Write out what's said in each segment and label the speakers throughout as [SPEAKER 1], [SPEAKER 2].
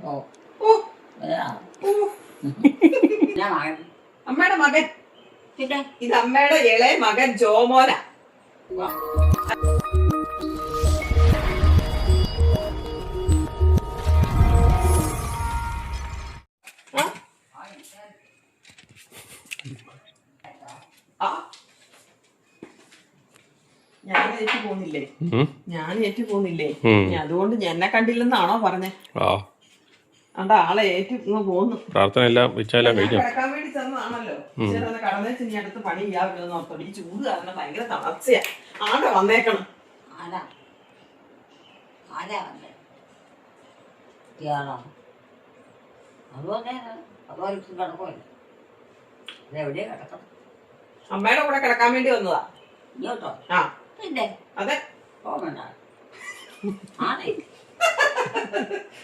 [SPEAKER 1] ഓ
[SPEAKER 2] ഓ
[SPEAKER 1] ഏതാ?
[SPEAKER 2] ഓ
[SPEAKER 1] എന്നാ മകൻ?
[SPEAKER 2] അമ്മയുടെ മകൻ.
[SPEAKER 1] പിന്നെ
[SPEAKER 2] ഇത് അമ്മയുടെ ഇളയ മകൻ ജോമോന.
[SPEAKER 1] വാ.
[SPEAKER 2] ഞാൻ ഏറ്റു പോന്നില്ലേ അതുകൊണ്ട് എന്നെ കണ്ടില്ലെന്നാണോ പറഞ്ഞേ? അണ്ട ആളെ ഏറ്റു ഇങ്ങ് പോന്നു.
[SPEAKER 3] പ്രാർത്ഥന എല്ലാം വെച്ചാലും കഴിഞ്ഞു.
[SPEAKER 2] കിടക്കാൻ വേണ്ടി ചെന്നതാണല്ലോ. കടന്നേച്ച് ഇനി അടുത്ത് പണി ഇല്ലാവില്ലെന്ന് ഓർത്തോണ്ട് ഈ ചൂട് കാരണം ഭയങ്കര തളർച്ചയാ. ആടെ വന്നേക്കണം.
[SPEAKER 1] ആരാ ആരാ വന്നേ? ഇയാളോ? അതുപോലെ അതുപോലെ കിടക്കുമല്ലോ. ഇതെവിടെയാ കിടക്കണം?
[SPEAKER 2] അമ്മയുടെ കൂടെ കിടക്കാൻ വേണ്ടി വന്നതാ.
[SPEAKER 1] ഇങ്ങോട്ടോ?
[SPEAKER 2] ആ
[SPEAKER 1] പിന്നെ
[SPEAKER 2] അതെ.
[SPEAKER 1] പോകണ്ട. ആണേ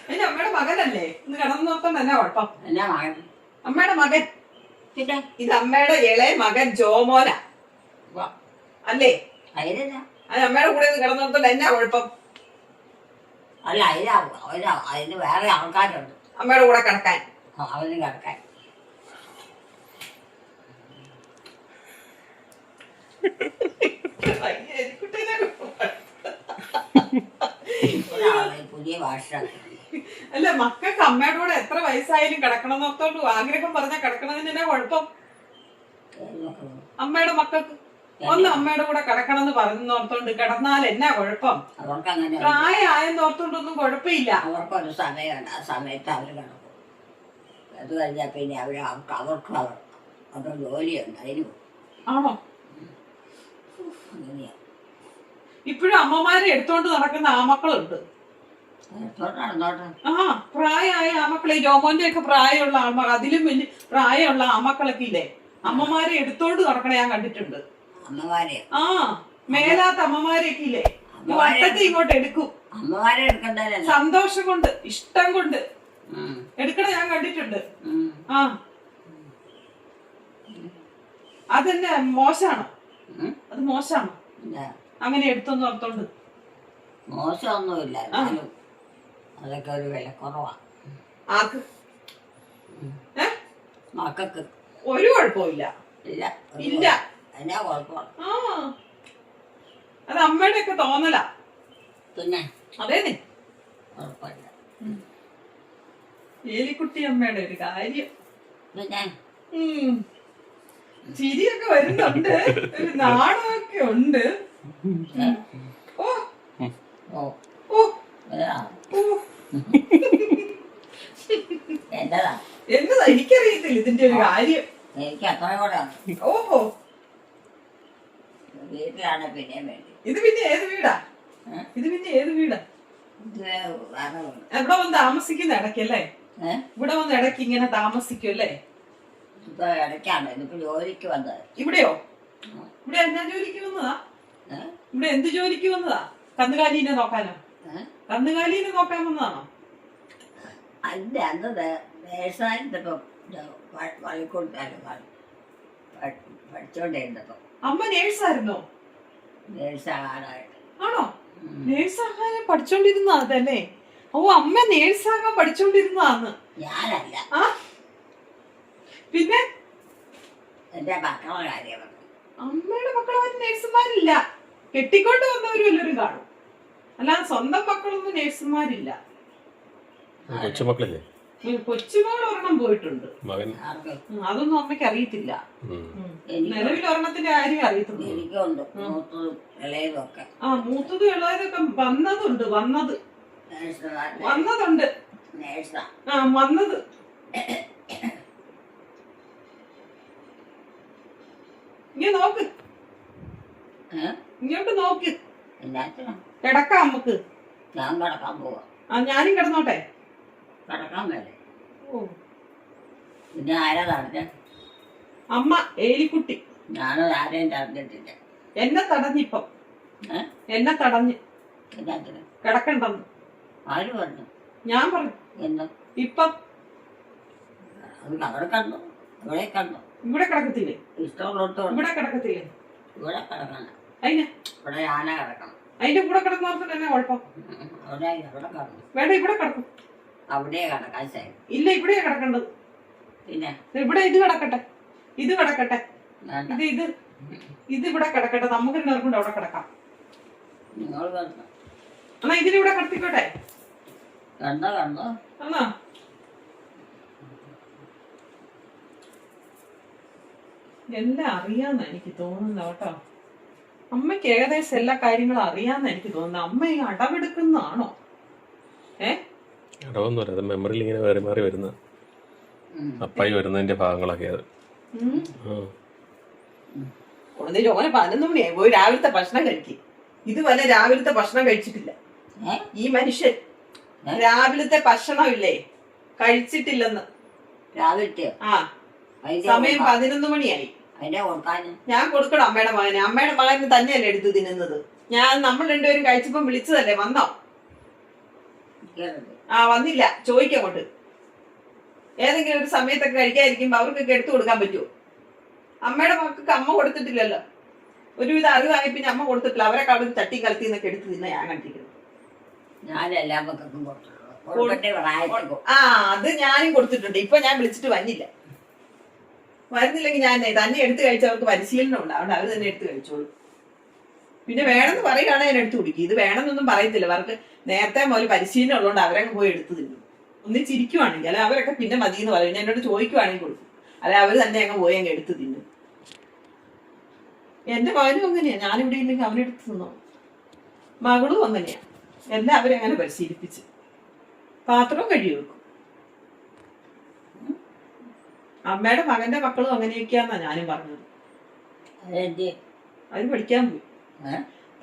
[SPEAKER 2] അതിന്റെ അമ്മയുടെ മകനല്ലേ? ഇന്ന് കിടന്നു നോക്കാൻ തന്നെ കുഴപ്പം.
[SPEAKER 1] എന്നാ മകൻ?
[SPEAKER 2] അമ്മയുടെ മകൻ.
[SPEAKER 1] പിന്നെ
[SPEAKER 2] ഇത് അമ്മയുടെ ഇളയ മകൻ ജോമോന
[SPEAKER 1] വാ.
[SPEAKER 2] അല്ലേ?
[SPEAKER 1] അതിനെന്നാ?
[SPEAKER 2] അത് അമ്മയുടെ കൂടെ കിടന്നു നോക്കാൻ എന്നാ കുഴപ്പം?
[SPEAKER 1] അല്ല അതിന് വേറെ ആൾക്കാരുണ്ട്
[SPEAKER 2] അമ്മയുടെ കൂടെ കിടക്കാൻ.
[SPEAKER 1] അവന് കിടക്കാൻ. പുതിയ ഭാഷ
[SPEAKER 2] അല്ല, മക്കൾക്ക് അമ്മയുടെ കൂടെ എത്ര വയസ്സായാലും കിടക്കണം എന്നോർത്തോണ്ട് ആഗ്രഹം പറഞ്ഞാൽ കിടക്കണതിന് എന്നാ കുഴപ്പം? അമ്മയുടെ മക്കൾക്ക് ഒന്ന് അമ്മയുടെ കൂടെ കിടക്കണം എന്ന് പറഞ്ഞോർത്തോണ്ട് കിടന്നാൽ എന്നാ കുഴപ്പം?
[SPEAKER 1] അവർക്ക് അങ്ങനെ
[SPEAKER 2] പ്രായമായെന്നോർത്തോണ്ടൊന്നും കുഴപ്പമില്ല.
[SPEAKER 1] അവർക്കൊരു സമയമുണ്ട്. ആ സമയത്ത് അവർ കിടക്കും. അത് കഴിഞ്ഞാൽ പിന്നെ അവർക്ക് ജോലിയുണ്ട്. അതിന്
[SPEAKER 2] ആണോ?
[SPEAKER 1] അങ്ങനെയാ.
[SPEAKER 2] ഇപ്പോഴും അമ്മമാരെ എടുത്തോണ്ട് നടക്കുന്ന ആമക്കളുണ്ട്.
[SPEAKER 1] നടന്നോട്ടെ.
[SPEAKER 2] ആ പ്രായമായ ആമക്കളെ, ജോമോന്റെ ഒക്കെ പ്രായമുള്ള ആമക്കൾ, അതിലും വലിയ പ്രായമുള്ള ആമക്കളൊക്കെ ഇല്ലേ, അമ്മമാരെ എടുത്തോണ്ട് നടക്കണ ഞാൻ കണ്ടിട്ടുണ്ട്.
[SPEAKER 1] അമ്മമാരെ?
[SPEAKER 2] ആ മേലാത്ത അമ്മമാരെയൊക്കെ ഇല്ലേ, വട്ടത്തി ഇങ്ങോട്ട് എടുക്കും.
[SPEAKER 1] അമ്മമാരെ എടുക്കണ്ടല്ലേ?
[SPEAKER 2] സന്തോഷം കൊണ്ട്, ഇഷ്ടം കൊണ്ട് എടുക്കണ ഞാൻ കണ്ടിട്ടുണ്ട്. ആ അതെന്നെ മോശാണോ? അത് മോശാണോ അങ്ങനെ എടുത്തൊന്നും ഓർത്തോണ്ട്?
[SPEAKER 1] മോശമൊന്നുമില്ല. അതൊക്കെ ഒരു വിലക്കുറവാണ്.
[SPEAKER 2] ആർക്ക്?
[SPEAKER 1] മക്കൾക്ക്
[SPEAKER 2] ഒരു കുഴപ്പമില്ല.
[SPEAKER 1] ഇല്ല
[SPEAKER 2] ഇല്ല.
[SPEAKER 1] എന്നാ കുഴപ്പമാണ്?
[SPEAKER 2] ആ അത് അമ്മയുടെ ഒക്കെ തോന്നലാ.
[SPEAKER 1] പിന്നെ
[SPEAKER 2] അതേന്നെ
[SPEAKER 1] കുഴപ്പമില്ല.
[SPEAKER 2] ഏലിക്കുട്ടി അമ്മയുടെ ഒരു കാര്യം.
[SPEAKER 1] പിന്നെ
[SPEAKER 2] ചിരിയൊക്കെ വരുന്നുണ്ട്, ഒരു നാണമൊക്കെ ഉണ്ട്. ഓ
[SPEAKER 1] ഓ
[SPEAKER 2] ഓ ഓ
[SPEAKER 1] എന്നതാ?
[SPEAKER 2] എന്നതാ എനിക്കറിയത്തില്ല ഇതിന്റെ ഒരു കാര്യം.
[SPEAKER 1] എനിക്ക് അത്ര കൂടെ
[SPEAKER 2] ഓഹോ,
[SPEAKER 1] വീട്ടിലാണ് പിന്നെ വേണ്ടി.
[SPEAKER 2] ഇത് പിന്നെ ഏത് വീടാ? ഇത് പിന്നെ ഏത് വീടാ? ഇവിടെ വന്ന് താമസിക്കുന്ന ഇടയ്ക്കല്ലേ? ഇവിടെ വന്ന് ഇടയ്ക്ക് ഇങ്ങനെ താമസിക്കും അല്ലേ?
[SPEAKER 1] ഇപ്പൊ ഇടയ്ക്കാണ് ഇതിപ്പോ ജോലിക്ക് വന്നത്.
[SPEAKER 2] ഇവിടെയോ? ഇവിടെ എന്നാ ജോലിക്ക് വന്നതാ? ഇവിടെ എന്ത് ജോലിക്ക് വന്നതാ? കന്നുകാലീനെ നോക്കാനോ? കന്നുകാലീനെ നോക്കാൻ വന്നതാണോ?
[SPEAKER 1] അല്ല, അന്ന് നേഴ്സായിരുന്നപ്പോ പഠിച്ചോണ്ടിരുന്നപ്പോ.
[SPEAKER 2] അമ്മ നേഴ്സായിരുന്നോ?
[SPEAKER 1] നേഴ്സാകാനായിട്ട്.
[SPEAKER 2] ആണോ? നേഴ്സാകാൻ പഠിച്ചോണ്ടിരുന്നതല്ലേ? ഓ, അമ്മ നേഴ്സാകാൻ പഠിച്ചോണ്ടിരുന്നതാന്ന്.
[SPEAKER 1] ഞാനല്ല.
[SPEAKER 2] ആ പിന്നെ
[SPEAKER 1] എന്റെ മക്കളുടെ കാര്യം.
[SPEAKER 2] അമ്മയുടെ മക്കളാരും നേഴ്സുമാരില്ല. കെട്ടിക്കൊണ്ട് വന്നവരും എല്ലാവരും കാണും, അല്ലാതെ സ്വന്തം മക്കളൊന്നും നേഴ്സുമാരില്ല.
[SPEAKER 3] കൊച്ചുമക്കളല്ലേ?
[SPEAKER 2] കൊച്ചുമകൾ ഒരെണ്ണം പോയിട്ടുണ്ട്. അതൊന്നും അമ്മയ്ക്ക് അറിയത്തില്ല. നിലവിൽ ഒരെണ്ണത്തിന്റെ കാര്യം അറിയത്തുള്ളൂ.
[SPEAKER 1] എനിക്കുണ്ട് മൂത്തതും ഇളയതൊക്കെ.
[SPEAKER 2] ആ മൂത്തതും ഇളയതൊക്കെ വന്നതുണ്ട്. വന്നതുണ്ട്. ആ വന്നത്. ഇങ്ങനെ നോക്ക്, ഇങ്ങോട്ട് നോക്ക്. കിടക്കാം നമുക്ക്.
[SPEAKER 1] ഞാൻ കിടക്കാൻ പോവാ.
[SPEAKER 2] ആ ഞാനും കിടന്നോട്ടെ.
[SPEAKER 1] കിടക്കാൻ വേണ്ടേ? പിന്നെ ആരാ തടഞ്ഞ?
[SPEAKER 2] അമ്മ ഏലിക്കുട്ടി.
[SPEAKER 1] ഞാനും ആരെയും തടഞ്ഞിട്ടില്ല.
[SPEAKER 2] എന്നെ തടഞ്ഞിപ്പം. എന്നെ തടഞ്ഞ് കിടക്കണ്ടെന്ന്.
[SPEAKER 1] ആര് പറഞ്ഞു?
[SPEAKER 2] ഞാൻ പറഞ്ഞു.
[SPEAKER 1] എന്താ
[SPEAKER 2] ഇപ്പം?
[SPEAKER 1] അത് അവിടെ കണ്ടു, ഇവിടെ കണ്ടു.
[SPEAKER 2] ഇവിടെ കിടക്കത്തില്ലേ?
[SPEAKER 1] ഇഷ്ടമുള്ളടത്ത്
[SPEAKER 2] ഇവിടെ കിടക്കത്തില്ലേ?
[SPEAKER 1] ഇവിടെ കിടക്കണം.
[SPEAKER 2] അതിന്
[SPEAKER 1] ഇവിടെ ഞാനാ കിടക്കണം.
[SPEAKER 2] അതിന്റെ കൂടെ കിടന്നവർക്ക് തന്നെ കുഴപ്പം.
[SPEAKER 1] അവിടെ കിടക്കണം.
[SPEAKER 2] വേണ്ട, ഇവിടെ കിടക്കും.
[SPEAKER 1] അവിടെ കിടക്കാൻ ശരി.
[SPEAKER 2] ഇല്ല, ഇവിടെയാ കിടക്കേണ്ടത്.
[SPEAKER 1] പിന്നെ
[SPEAKER 2] ഇവിടെ ഇത് കിടക്കട്ടെ, ഇത് കിടക്കട്ടെ,
[SPEAKER 1] വേണ്ട,
[SPEAKER 2] ഇത് ഇവിടെ കിടക്കട്ടെ. നമുക്ക് എല്ലാവർക്കും കൂടെ അവിടെ കിടക്കാം.
[SPEAKER 1] നിങ്ങൾ കണ്ടോ
[SPEAKER 2] എന്നാ ഇതിലിവിടെ കിടത്തിക്കോട്ടെ.
[SPEAKER 1] കണ്ടോ
[SPEAKER 2] എന്നാ എല്ലാം അറിയാന്ന എനിക്ക് തോന്നുന്നു കേട്ടോ. അമ്മയ്ക്ക് ഏകദേശം എല്ലാ കാര്യങ്ങളും അറിയാന്ന എനിക്ക് തോന്നുന്നു. അമ്മ ഈ അടവെടുക്കുന്നതാണോ?
[SPEAKER 3] അടവൊന്നും പറയാം, അത് മെമ്മറിയിൽ ഇങ്ങനെ വേറി മാറി വരുന്ന അപ്പായി വരുന്നതിന്റെ ഭാഗങ്ങളൊക്കെ അത്.
[SPEAKER 2] ഓനെ 11 മണിയായി പോയി രാവിലത്തെ ഭക്ഷണം കഴിക്കും. ഇതുവരെ രാവിലത്തെ ഭക്ഷണം കഴിച്ചിട്ടില്ല ഈ മനുഷ്യൻ. രാവിലത്തെ ഭക്ഷണം ഇല്ലേ കഴിച്ചിട്ടില്ലെന്ന്.
[SPEAKER 1] രാവിലത്തെ
[SPEAKER 2] സമയം 11 മണിയായി.
[SPEAKER 1] അതിന്റെ കൊടുക്കാൻ
[SPEAKER 2] ഞാൻ കൊടുക്കണം അമ്മയുടെ മകന്. അമ്മയുടെ മകന് തന്നെയല്ലേ എടുത്ത് തിന്നുന്നത്. നമ്മൾ രണ്ടുപേരും കഴിച്ചപ്പോ വിളിച്ചതല്ലേ. വന്നോ? വന്നില്ല. ചോദിക്കങ്ങോട്ട്. ഏതെങ്കിലും ഒരു സമയത്തൊക്കെ കഴിക്കാതിരിക്കുമ്പോ അവർക്കൊക്കെ എടുത്തു കൊടുക്കാൻ പറ്റുമോ? അമ്മയുടെ മക്കൾക്ക് അമ്മ കൊടുത്തിട്ടില്ലല്ലോ. ഒരുവിധ അറിവായി പിന്നെ അമ്മ കൊടുത്തിട്ടില്ല. അവരെ കടന്ന് ചട്ടി കലത്തി എന്നൊക്കെ എടുത്ത് തിന്ന ഞാൻ കണ്ടിരിക്കുന്നു.
[SPEAKER 1] ഞാനെല്ലാ മക്കൾക്കും കൊടുത്തിട്ടുള്ളൂ.
[SPEAKER 2] അത് ഞാനും കൊടുത്തിട്ടുണ്ട്. ഇപ്പൊ ഞാൻ വിളിച്ചിട്ട് വന്നില്ല. വരുന്നില്ലെങ്കിൽ ഞാൻ തന്നെ എടുത്ത് കഴിച്ചവർക്ക് പരിശീലനം ഉണ്ട്. അവിടെ അവർ തന്നെ എടുത്ത് കഴിച്ചോളൂ. പിന്നെ വേണമെന്ന് പറയുകയാണെങ്കിൽ ഞാൻ എടുത്ത് കുടിക്കും. ഇത് വേണമെന്നൊന്നും പറയത്തില്ല. അവർക്ക് നേരത്തെ മുതൽ പരിശീലനം ഉള്ളതുകൊണ്ട് അവരങ്ങ് പോയി എടുത്ത് തിന്നും. ഒന്നിച്ചിരിക്കുവാണെങ്കിൽ അല്ലെ അവരൊക്കെ പിന്നെ മതി എന്ന് പറയും. എന്നോട് ചോദിക്കുവാണെങ്കിൽ കൊടുക്കും. അല്ലെ അവർ തന്നെ അങ്ങ് പോയി അങ്ങ് എടുത്ത് തിന്നും. എന്റെ മകനും അങ്ങനെയാ. ഞാനിവിടെ ഇല്ലെങ്കിൽ അവനെടുത്ത് തിന്നോ. മകളും അങ്ങനെയാ. എല്ലാവരും അങ്ങനെ പരിശീലിപ്പിച്ച് പാത്രവും കഴുകി വെക്കും. അമ്മയുടെ മകന്റെ മക്കളും അങ്ങനെയൊക്കെയാന്നാ ഞാനും പറഞ്ഞത്. അവര്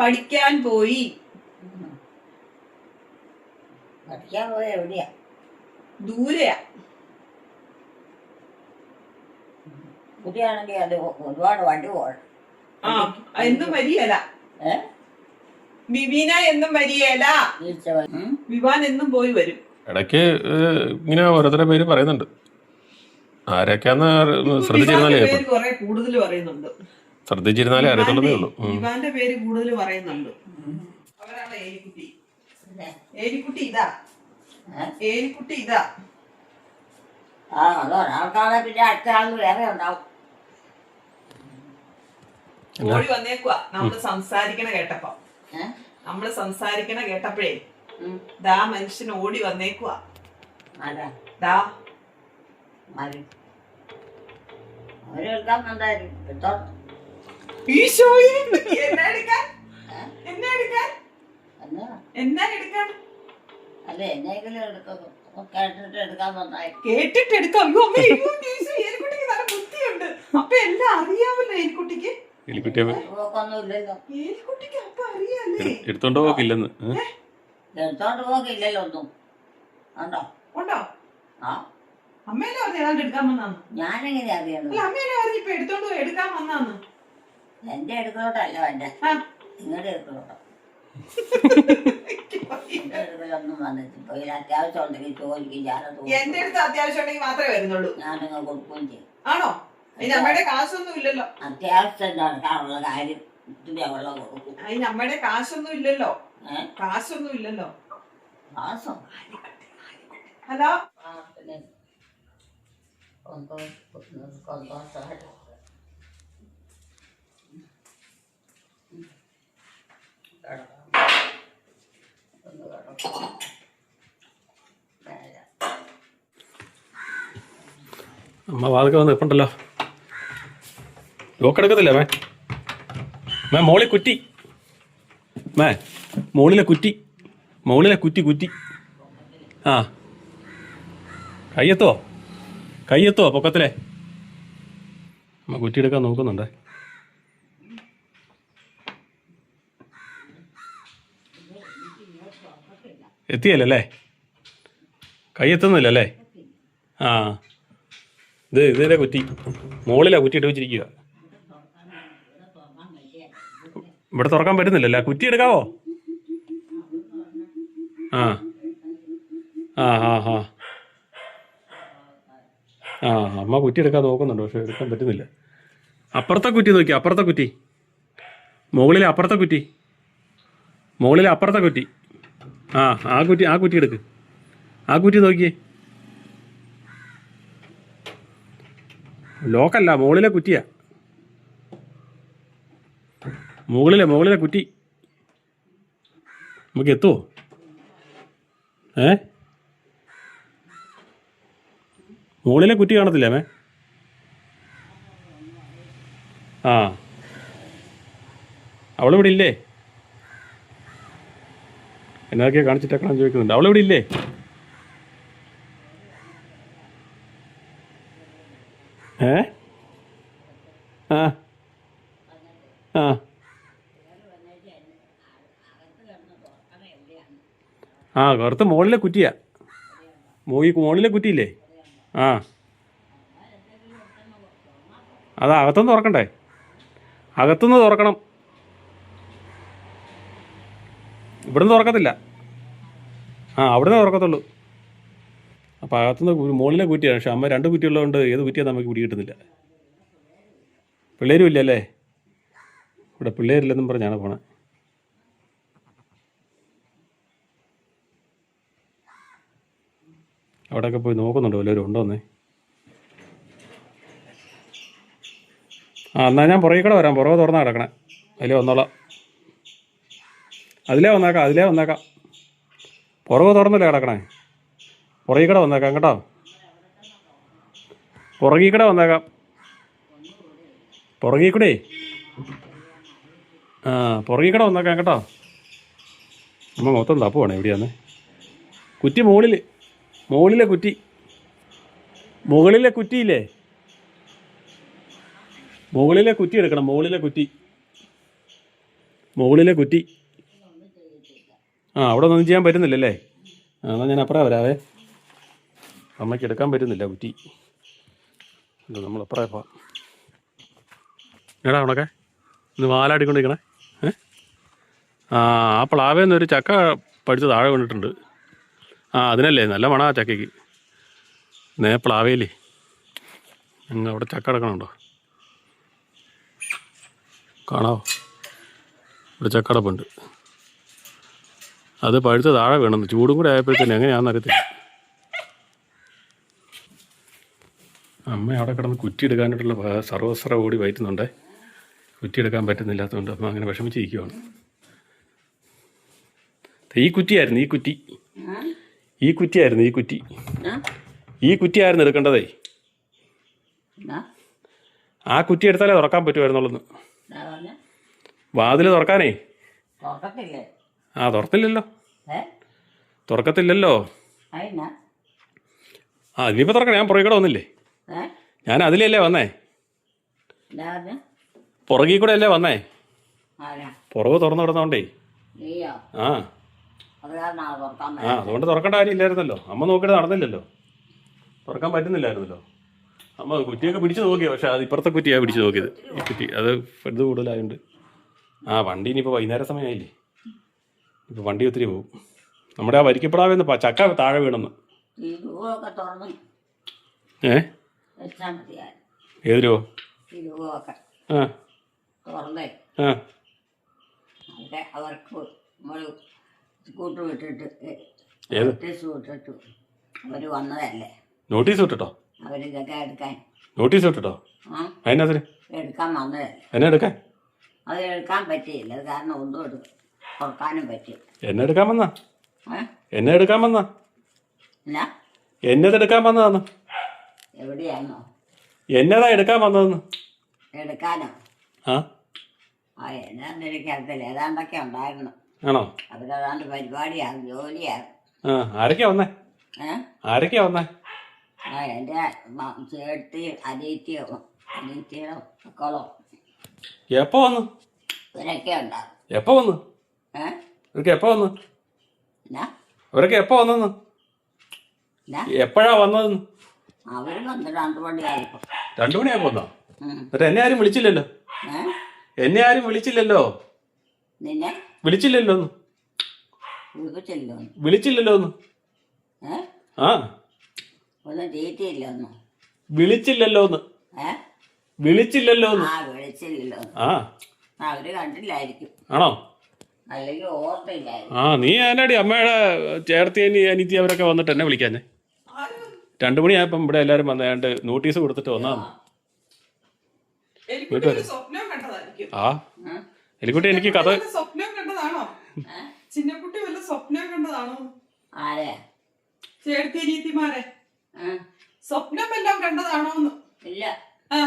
[SPEAKER 2] പഠിക്കാൻ പോയി.
[SPEAKER 1] എവിടെയാ?
[SPEAKER 2] ദൂരെയാ.
[SPEAKER 1] കുട്ടിയാണെങ്കിൽ അത് ഒരുപാട് വണ്ടി പോകണം.
[SPEAKER 2] എന്നും വരികയല്ല. വിവീന എന്നും വരികയല്ല. വിവാൻ എന്നും പോയി വരും.
[SPEAKER 3] ഇടയ്ക്ക് ഇങ്ങനെ ഓരോരുത്തരുടെ പേര് പറയുന്നുണ്ട്. ആരൊക്കെയാന്ന് ശ്രദ്ധിച്ചിരുന്നാലേ
[SPEAKER 2] കൂടുതൽ പറയുന്നുണ്ട്.
[SPEAKER 3] ശ്രദ്ധിച്ചിരുന്നാലേ അറിയത്തുള്ളതേ ഉള്ളൂ.
[SPEAKER 2] വിവാന്റെ പേര് കൂടുതൽ പറയുന്നുണ്ട്. അവരാണ് ഏലിക്കുട്ടി. ഏലിക്കുട്ടി ഇതാ. ഏലിക്കുട്ടി ഇതാ.
[SPEAKER 1] ഒരാൾക്കാണെ പിന്നെ അടുത്ത ആള് വേറെ ഉണ്ടാവും.
[SPEAKER 2] ഓടി വന്നേക്കുവാ നമ്മള് സംസാരിക്കണ കേട്ടപ്പോ. കേട്ടപ്പോഴേ ദാ മനുഷ്യൻ ഓടി വന്നേക്കുവാ. ദാ
[SPEAKER 1] അവരെടുക്കാൻ വന്നായിരുന്നു.
[SPEAKER 2] ഈശോയെ എന്നാ എടുക്കാൻ?
[SPEAKER 1] അല്ല എന്നെങ്കിലും കേട്ടിട്ട് എടുക്കാൻ വന്നായി.
[SPEAKER 2] കേട്ടിട്ട് എടുക്കാം. ഏലിക്കുട്ടിക്ക് നല്ല ബുദ്ധിയുണ്ട്. അപ്പൊ എല്ലാം അറിയാമല്ലോ ഏലിക്കുട്ടിക്ക്. ഏലിക്കുട്ടിക്ക് അപ്പൊ അറിയാല്ലേ.
[SPEAKER 3] എടുത്തോണ്ട് പോക്കില്ലെന്ന്.
[SPEAKER 1] എടുത്തോണ്ട് പോകില്ലല്ലോ ഒന്നും.
[SPEAKER 2] ഉണ്ടോ? അമ്മയല്ലേ പറഞ്ഞു ഏതാണ്ട് എടുക്കാൻ വന്നാന്ന്.
[SPEAKER 1] ഞാനെങ്ങനെ അറിയണം?
[SPEAKER 2] അമ്മയല്ലേ പറഞ്ഞു ഇപ്പൊ എടുത്തോണ്ട് പോയി എടുക്കാൻ വന്നാന്ന്.
[SPEAKER 1] എന്റെ എടുക്കലോട്ടല്ല എന്റെ നിങ്ങളുടെ എടുക്കലോട്ടോ. ഒന്നും വന്നിട്ടിപ്പോ അത്യാവശ്യം ഉണ്ടെങ്കിൽ ചോദിക്കും.
[SPEAKER 2] എന്റെ അടുത്ത് അത്യാവശ്യം ഉണ്ടെങ്കിൽ മാത്രമേ വരുന്നുള്ളൂ.
[SPEAKER 1] ഞാനങ്ങ് കൊടുക്കുകയും ചെയ്യും.
[SPEAKER 2] ആണോ? അതിന് അമ്മയുടെ കാശൊന്നും ഇല്ലല്ലോ.
[SPEAKER 1] അത്യാവശ്യം നടക്കാനുള്ള കാര്യം ഇതിന്റെ വെള്ളം കൊടുക്കും.
[SPEAKER 2] അതിന് അമ്മയുടെ കാശൊന്നും ഇല്ലല്ലോ. കാശൊന്നും ഇല്ലല്ലോ.
[SPEAKER 1] മാസം
[SPEAKER 2] ഹലോ
[SPEAKER 3] അമ്മ വാതൊക്കെ വന്ന് നിൽപ്പുണ്ടല്ലോ. ലോക്കെടുക്കത്തില്ല മേ മോളിൽ കുറ്റി. മോളിലെ കുറ്റി. ആ കയ്യെത്തുവോ പൊക്കത്തിലെ. അമ്മ കുറ്റി എടുക്കാൻ നോക്കുന്നുണ്ടേ. എത്തിയല്ലേ? കയ്യെത്തുന്നില്ലല്ലേ? ആ ഇതിൻ്റെ കുറ്റി മുകളിലാണ് കുറ്റി ഇട്ട് വെച്ചിരിക്കുക. ഇവിടെ തുറക്കാൻ പറ്റുന്നില്ലല്ലേ? കുറ്റി എടുക്കാവോ? ആ ആ ആ ആ ആ അമ്മ കുറ്റി എടുക്കാൻ നോക്കുന്നുണ്ട്, പക്ഷെ എടുക്കാൻ പറ്റുന്നില്ല. അപ്പുറത്തെ കുറ്റി നോക്കി. മുകളിലെ അപ്പുറത്തെ കുറ്റി. ആ കുറ്റി എടുക്ക്. ആ കുറ്റി നോക്കിയേ. ലോക്കല്ല, മുകളിലെ കുറ്റിയാ. മുകളിലെ കുറ്റി. നമുക്ക് എത്തുമോ? മുകളിലെ കുറ്റി കാണത്തില്ലേ അമ്മേ? ആ, അവളിവിടെ ഇല്ലേ? എന്നതൊക്കെയാ കാണിച്ചിട്ടേക്കണം ചോദിക്കുന്നുണ്ട്. അവളിവിടെ ഇല്ലേ? ആ ആ ആ പുറത്ത് മുകളിലെ കുറ്റിയാ. മുകളിലെ കുറ്റിയില്ലേ? ആ, അത് അകത്തുനിന്ന് തുറക്കണ്ടേ? അകത്തുനിന്ന് തുറക്കണം. ഇവിടുന്ന് തുറക്കത്തില്ല. ആ, അവിടുന്ന് തുറക്കത്തുള്ളൂ. അപ്പോൾ അകത്തുനിന്ന് മുകളിലെ കുറ്റിയാണ്. പക്ഷെ അമ്മ 2 കുറ്റി ഉള്ളതുകൊണ്ട് ഏത് കുറ്റിയാണ് നമുക്ക് പിടി കിട്ടുന്നില്ല. പിള്ളേരും ഇല്ലല്ലേ ഇവിടെ? പിള്ളേരില്ലെന്നും പറഞ്ഞാണ് പോണേ. അവിടെയൊക്കെ പോയി നോക്കുന്നുണ്ടോ വല്ലവരും ഉണ്ടോന്നേ? ആ, എന്നാൽ ഞാൻ പുറകെ കൂടെ വരാം. പുറകെ തുറന്നാ കിടക്കണേ. അതിലേ വന്നോളാം. അതിലേ വന്നേക്കാം. പുറകെ തുറന്നല്ലേ കിടക്കണേ? പുറകെ കൂടെ വന്നേക്കാം കേട്ടോ. പുറകെ കൂടെ വന്നേക്കാം. പുറകെ കൂടെ. ആ, പുറകെ കൂടെ വന്നേക്കാം കേട്ടോ. അമ്മ മൊത്തം തപ്പുവാണ്. എവിടെയാന്ന് കുറ്റി? മുകളിലെ കുറ്റി. മുകളിലെ കുറ്റിയില്ലേ? മുകളിലെ കുറ്റി എടുക്കണം. മുകളിലെ കുറ്റി. ആ, അവിടെ ഒന്നും ചെയ്യാൻ പറ്റുന്നില്ലല്ലേ? ആ, എന്നാൽ ഞാൻ അപ്പുറം വരാവേ. അമ്മയ്ക്ക് എടുക്കാൻ പറ്റുന്നില്ല കുറ്റി. നമ്മൾ അപ്പുറം പോവാം. എടാ ഉണക്കെ ഇന്ന് വാലാടിക്കൊണ്ടിരിക്കണേ. ആ പ്ലാവേന്നൊരു ചക്ക പഠിച്ച് താഴെ വീണിട്ടുണ്ട്. ആ, അതിനല്ലേ നല്ല മണ ആ ചക്കയ്ക്ക്. പ്ലാവേലേ അവിടെ ചക്ക കിടക്കണുണ്ടോ? കാണാവോ? ഇവിടെ ചക്കടപ്പുണ്ട്. അത് പഴുത്ത് താഴെ വീണെന്ന്. ചൂടും കൂടെ ആയപ്പോഴത്തേന് എങ്ങനെയാണെന്ന് അറിയത്തില്ല. അമ്മ അവിടെ കിടന്ന് കുറ്റി എടുക്കാനായിട്ടുള്ള സർവസ്ര ഓടി വയറ്റുന്നുണ്ടേ. കുറ്റി എടുക്കാൻ പറ്റുന്നില്ലാത്തതുകൊണ്ട് അമ്മ അങ്ങനെ വിഷമിച്ചിരിക്കുവാണ്. ഈ കുറ്റിയായിരുന്നു എടുക്കേണ്ടതേ. ആ കുറ്റി എടുത്താലേ തുറക്കാൻ പറ്റുമായിരുന്നുള്ളൂ. വാതിൽ തുറക്കാനേ. ആ, തുറക്കത്തില്ലല്ലോ. ആ, ഇനിയിപ്പോൾ തുറക്കണേ. ഞാൻ പുറകെ കൂടെ വന്നില്ലേ? ഞാൻ അതിലല്ലേ വന്നേ? പുറകെ കൂടെ അല്ലേ വന്നേ? പുറകെ തുറന്നു വിടുന്നോണ്ടേ. ആ, അതുകൊണ്ട് തുറക്കേണ്ട കാര്യമില്ലായിരുന്നല്ലോ. അമ്മ നോക്കിയിട്ട് നടന്നില്ലല്ലോ. തുറക്കാൻ പറ്റുന്നില്ലായിരുന്നല്ലോ. അമ്മ കുറ്റിയൊക്കെ പിടിച്ചു നോക്കിയോ? പക്ഷെ അത് ഇപ്പുറത്തെ കുറ്റിയാണ് പിടിച്ചു നോക്കിയത്. ഈ കുറ്റി അത് ഇത് കൂടുതലായതുകൊണ്ട്. ആ, വണ്ടി ഇനിയിപ്പോൾ വൈകുന്നേര സമയമായില്ലേ? ഇപ്പോൾ വണ്ടി ഒത്തിരി പോകും. നമ്മുടെ ആ വരിക്കപ്പെടാമെന്ന് ചക്ക താഴെ വീണെന്ന്. ഏത് രൂപ? ആ ആ
[SPEAKER 1] അവർക്ക് കൂട്ട് വിട്ടിട്ട് അവര് വന്നതല്ലേ.
[SPEAKER 3] നോട്ടീസ് വിട്ടിട്ടോ?
[SPEAKER 1] അവരിതൊക്കെ എടുക്കാൻ
[SPEAKER 3] നോട്ടീസ് വിട്ടിട്ടോ? അതിനകത്തിന്
[SPEAKER 1] എടുക്കാൻ വന്നതല്ലേ.
[SPEAKER 3] എന്നെ എടുക്കാൻ?
[SPEAKER 1] അത് എടുക്കാൻ പറ്റിയില്ല. അത് കാരണം ഒന്നും തുറക്കാനും പറ്റി.
[SPEAKER 3] എന്നെ എടുക്കാൻ വന്നതാ?
[SPEAKER 1] എന്നതെടുക്കാൻ
[SPEAKER 3] വന്നതാന്ന്?
[SPEAKER 1] എവിടെയാണോ?
[SPEAKER 3] എന്നതാ എടുക്കാൻ വന്നതെന്ന്?
[SPEAKER 1] എടുക്കാനോ?
[SPEAKER 3] ആ,
[SPEAKER 1] എന്നാന്ന് എനിക്കറിയത്തില്ല. ഏതാണ്ടൊക്കെ ഉണ്ടായിരുന്നു.
[SPEAKER 3] ആണോ?
[SPEAKER 1] അവരതാണ്ട് പരിപാടിയാണ്, ജോലിയാണ്.
[SPEAKER 3] ആ, ആരൊക്കെയാ വന്നേ?
[SPEAKER 1] എൻ്റെ ചേട്ടത്തി അനിയത്തിയോ മക്കളോ
[SPEAKER 3] എപ്പോ വന്നു?
[SPEAKER 1] ഇവരൊക്കെ ഉണ്ടാവും.
[SPEAKER 3] എപ്പോ വന്നു? ഇവരൊക്കെ എപ്പോ വന്നു? ഇവരൊക്കെ എപ്പോ വന്നെന്ന്? എപ്പോഴാ വന്നതെന്ന്?
[SPEAKER 1] അവര് വന്ന് 2 മണിയായപ്പോ.
[SPEAKER 3] 2 മണിയായപ്പോ വന്നോ? എന്നിട്ട് എന്നെ ആരും വിളിച്ചില്ലല്ലോ.
[SPEAKER 1] നിന്നെ
[SPEAKER 3] വിളിച്ചില്ലല്ലോ ഒന്ന്. ആ,
[SPEAKER 1] ഒന്നും തീറ്റിയില്ല ഒന്നും.
[SPEAKER 3] വിളിച്ചില്ലല്ലോ ഒന്ന്.
[SPEAKER 1] ആ, വിളിച്ചില്ലല്ലോ.
[SPEAKER 3] ആ,
[SPEAKER 1] അവര് കണ്ടില്ലായിരിക്കും.
[SPEAKER 3] ആണോ?
[SPEAKER 1] അല്ലെങ്കിൽ ഓർത്തില്ലായിരുന്നു.
[SPEAKER 3] ആ നീ ആനാടി അമ്മയുടെ ചേർത്തി അനിയത്തി അവരൊക്കെ വന്നിട്ട് എന്നെ വിളിക്കാഞ്ഞേ. 2 മണിയായപ്പം ഇവിടെ എല്ലാവരും വന്നാണ്ട് നോട്ടീസ് കൊടുത്തിട്ട് വന്നാന്ന്.
[SPEAKER 2] എലിക്കുട്ടി വല്ല സ്വപ്നം കണ്ടതായിരിക്കും.
[SPEAKER 3] ആ എലിക്കുട്ടി എനിക്ക് കഥ
[SPEAKER 2] വല്ല സ്വപ്നം കണ്ടതാണോ? ചിന്നക്കുട്ടി വല്ല സ്വപ്നം കണ്ടതാണോ?
[SPEAKER 1] ആരെയാ?
[SPEAKER 2] ചേർത്തി അനിയത്തിമാരെ
[SPEAKER 1] ആ?
[SPEAKER 2] സ്വപ്നം വല്ലതും കണ്ടതാണോന്ന്?
[SPEAKER 1] ഇല്ല,
[SPEAKER 2] ആ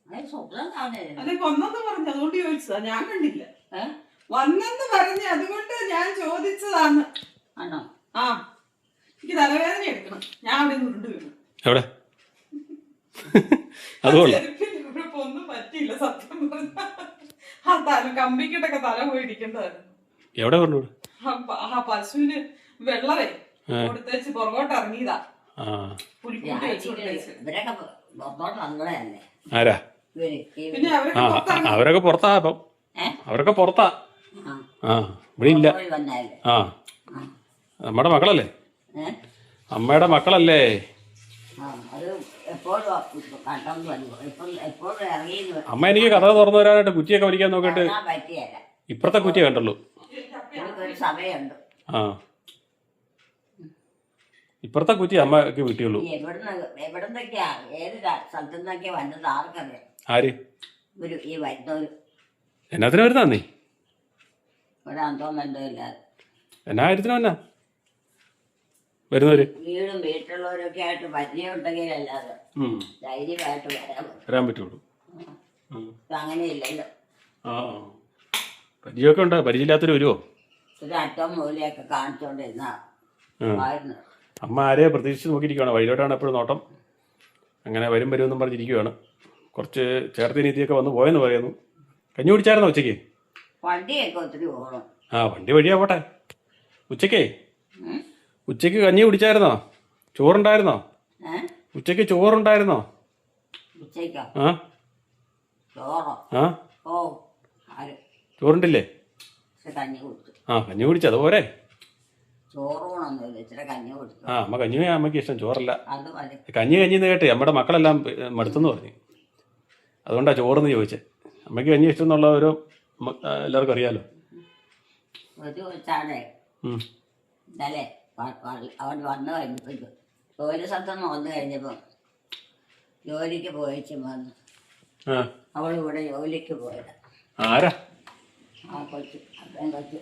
[SPEAKER 1] അത് സ്വപ്നം കാണരുത്.
[SPEAKER 2] അതെ, വന്നെന്ന് പറഞ്ഞു, അതുകൊണ്ട് ചോദിച്ചതാ. ഞാൻ കണ്ടില്ല.
[SPEAKER 1] ഏ?
[SPEAKER 2] വന്നെന്ന് പറഞ്ഞു, അതുകൊണ്ട് ഞാൻ ചോദിച്ചതാന്ന്.
[SPEAKER 1] ആണോ?
[SPEAKER 2] ആ, എനിക്ക് തലവേദന എടുക്കണം. ഞാൻ അവിടെ നിന്നുണ്ട് വീണു.
[SPEAKER 3] എവിടെ അതുകൊള്ള
[SPEAKER 2] ചെരുപ്പിന്റെ കുഴപ്പം ഒന്നും പറ്റിയില്ല സത്യം പറഞ്ഞ. ആ തല കമ്പിക്കിട്ടൊക്കെ തല പോയി ഇരിക്കേണ്ടതായിരുന്നു.
[SPEAKER 3] എവിടെ പറഞ്ഞു?
[SPEAKER 2] ആ പശുവിന് വെള്ളവേ കൊടുത്തേച്ച് പുറകോട്ട് ഇറങ്ങിയതാ. പുലിക്കൂട്ടി വെച്ച് കൊടുത്തേച്ച്.
[SPEAKER 1] ഇവരൊക്കെ പുറത്തോട്ട് വന്നതല്ലേ?
[SPEAKER 3] ആരാ?
[SPEAKER 2] പിന്നെ
[SPEAKER 3] ആ അവരൊക്കെ പുറത്താ. അപ്പം അവരൊക്കെ പുറത്താ. ആ ഇവിടെ ഇല്ല.
[SPEAKER 1] വന്നല്ലേ?
[SPEAKER 3] ആ നമ്മുടെ മക്കളല്ലേ, അമ്മയുടെ മക്കളല്ലേ.
[SPEAKER 1] അത് എപ്പോഴും കണ്ടു വന്നു. എപ്പോഴും ഇറങ്ങി
[SPEAKER 3] അമ്മ എനിക്ക് കഥ തുറന്നു വരാനായിട്ട് കുറ്റിയൊക്കെ വലിക്കാൻ നോക്കിയിട്ട്
[SPEAKER 1] പറ്റിയല്ല.
[SPEAKER 3] ഇപ്പുറത്തെ കുറ്റിയെ കണ്ടുള്ളൂ.
[SPEAKER 1] എനിക്കൊരു സമയമുണ്ട്.
[SPEAKER 3] ആ ഇപ്പുറത്തെ കുറ്റി അമ്മക്ക് കിട്ടിയുള്ളൂ.
[SPEAKER 1] എവിടുന്നൊക്കെയാ, ഏത് സ്ഥലത്തു നിന്നൊക്കെയാ വന്നത് ആർക്കറിയാം?
[SPEAKER 3] ആര്?
[SPEAKER 1] ഈ വരുന്നവര്
[SPEAKER 3] എന്നാത്തിന് വരുന്നാ നീ?
[SPEAKER 1] ഒരന്തോമെന്തോ ഇല്ലാതെ
[SPEAKER 3] എന്നാ കാര്യത്തിന് വന്നാ വരുന്നവര്?
[SPEAKER 1] വീടും വീട്ടിലുള്ളവരൊക്കെ ആയിട്ട് പരിചയം ഉണ്ടെങ്കിലല്ലാതെ ധൈര്യമായിട്ട്
[SPEAKER 3] വരാൻ പറ്റുള്ളൂ.
[SPEAKER 1] അങ്ങനെ ഇല്ലല്ലോ.
[SPEAKER 3] ആ പരിചയമൊക്കെ ഉണ്ടോ? പരിചയമില്ലാത്തൊരു വരുമോ?
[SPEAKER 1] ഒരു അറ്റം മൂലയൊക്കെ കാണിച്ചോണ്ടിരുന്ന
[SPEAKER 3] അമ്മ ആരെയെ പ്രതീക്ഷിച്ച് നോക്കിയിരിക്കുകയാണ്. വഴിയിലോട്ടാണ് എപ്പോഴും നോട്ടം. അങ്ങനെ വരും വരുമെന്നും പറഞ്ഞിരിക്കുകയാണ്. കുറച്ച് ചേർത്തി നീത്തിയൊക്കെ വന്ന് പോയെന്ന് പറയുന്നു. കഞ്ഞി കുടിച്ചായിരുന്നോ ഉച്ചയ്ക്ക്?
[SPEAKER 1] വണ്ടിയൊക്കെ ഒത്തിരി പോകണം.
[SPEAKER 3] ആ വണ്ടി വഴിയാ പോട്ടെ. ഉച്ചയ്ക്ക് കഞ്ഞി കുടിച്ചായിരുന്നോ? ചോറുണ്ടായിരുന്നോ? ഉച്ചയ്ക്ക് ചോറുണ്ടായിരുന്നോ?
[SPEAKER 1] ഉച്ചയ്ക്കോ?
[SPEAKER 3] ആ
[SPEAKER 1] ചോറോ?
[SPEAKER 3] ആ
[SPEAKER 1] ഓ ആര്
[SPEAKER 3] ചോറുണ്ടില്ലേ?
[SPEAKER 1] കഞ്ഞി കുടിച്ചു.
[SPEAKER 3] ആ കഞ്ഞി കുടിച്ചു, അതുപോലെ.
[SPEAKER 1] ചോറൂണൊന്നുമില്ല, ഇച്ചിരി കഞ്ഞി കുടിച്ചു.
[SPEAKER 3] ആ അമ്മ കഞ്ഞി അമ്മയ്ക്ക് ഇഷ്ടം, ചോറല്ല.
[SPEAKER 1] അത് മതി.
[SPEAKER 3] കഞ്ഞിന്ന് കേട്ടെ നമ്മുടെ മക്കളെല്ലാം മടുത്തെന്ന് പറഞ്ഞു. അതുകൊണ്ടാണ് ചോറെന്ന് ചോദിച്ചത്. അമ്മയ്ക്ക് കഞ്ഞി ഇഷ്ടം എന്നുള്ള ഓരോ എല്ലാവർക്കും അറിയാലോ.
[SPEAKER 1] ഒരു വെച്ചാണേ ഇന്നലെ അവിടെ വന്നു കഴിഞ്ഞപ്പോൾ ജോലി സ്ഥലത്തുനിന്ന് വന്നു കഴിഞ്ഞപ്പോൾ ജോലിക്ക് പോയിച്ചു വന്നു. അവളിവിടെ ജോലിക്ക് പോയത്.
[SPEAKER 3] ആരാ?
[SPEAKER 1] ആ കൊച്ചു, അത്രയും കൊച്ചു.